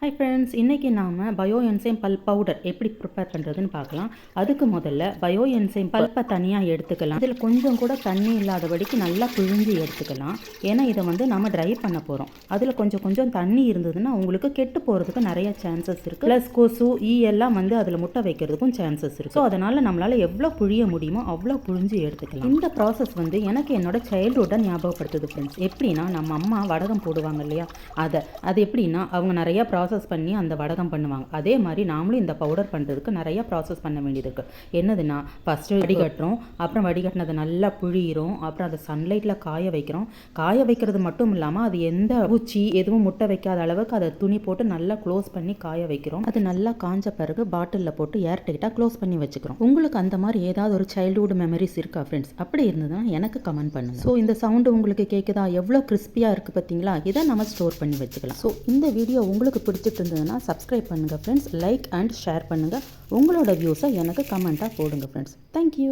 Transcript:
Hi friends, இன்றைக்கி நாம் bio enzyme bulb powder எப்படி ப்ரிப்பேர் பண்ணுறதுன்னு பார்க்கலாம். அதுக்கு முதல்ல பயோ என்சைம் பல்ப்பை தனியாக எடுத்துக்கலாம். இதில் கொஞ்சம் கூட தண்ணி இல்லாதபடிக்கு நல்லா பிழிஞ்சு எடுத்துக்கலாம். ஏன்னா இதை நம்ம ட்ரை பண்ண போகிறோம். அதில் கொஞ்சம் தண்ணி இருந்ததுன்னா உங்களுக்கு கெட்டு போகிறதுக்கு நிறைய சான்சஸ் இருக்குது. ப்ளஸ் கொசு எல்லாம் அதில் முட்டை வைக்கிறதுக்கும் சான்சஸ் இருக்குது. ஸோ அதனால் நம்மளால் எவ்வளோ புழிய முடியுமோ அவ்வளோ புழிஞ்சு எடுத்துக்கலாம். இந்த ப்ராசஸ் எனக்கு என்னோட சைல்ட்ஹுட்டை ஞாபகப்படுத்துது ஃப்ரெண்ட்ஸ். எப்படின்னா நம்ம அம்மா வடகம் போடுவாங்க இல்லையா, அது எப்படின்னா அவங்க நிறையா ப்ராசஸ் பண்ணி அந்த வடகம் பண்ணுவாங்க. அதே மாதிரி நாமளும் இந்த பவுடர் பண்ணுறதுக்கு நிறைய ப்ராசஸ் பண்ண வேண்டியது இருக்குது. என்னதுன்னா ஃபஸ்ட்டு வடிகட்டுறோம், அப்புறம் வடிகட்டினதை நல்லா புழியிறோம், அப்புறம் அதை சன்லைட்டில் காய வைக்கிறோம். காய வைக்கிறது மட்டும் இல்லாமல் அது எந்த பூச்சி எதுவும் முட்டை வைக்காத அளவுக்கு அதை துணி போட்டு நல்லா க்ளோஸ் பண்ணி காய வைக்கிறோம். அது நல்லா காஞ்ச பிறகு பாட்டிலில் போட்டு ஏர் டைட்டாக க்ளோஸ் பண்ணி வச்சுக்கிறோம். உங்களுக்கு அந்த மாதிரி ஏதாவது ஒரு சைல்ட்ஹுட் மெமரிஸ் இருக்கா ஃப்ரெண்ட்ஸ்? அப்படி இருந்ததுன்னா எனக்கு கமெண்ட் பண்ணுங்கள். ஸோ இந்த சவுண்டு உங்களுக்கு கேட்குதா? எவ்வளோ கிறிஸ்பியாக இருக்குது பார்த்தீங்களா? இதை நம்ம ஸ்டோர் பண்ணி வச்சுக்கலாம். ஸோ இந்த வீடியோ உங்களுக்கு பிடிச்சிட்டு இருந்ததுன்னா சப்ஸ்கிரைப் பண்ணுங்கள் ஃப்ரெண்ட்ஸ், லைக் அண்ட் ஷேர் பண்ணுங்கள். உங்களோட வியூஸை எனக்கு கமெண்ட்டாக போடுங்க ஃப்ரெண்ட்ஸ். தேங்க்யூ.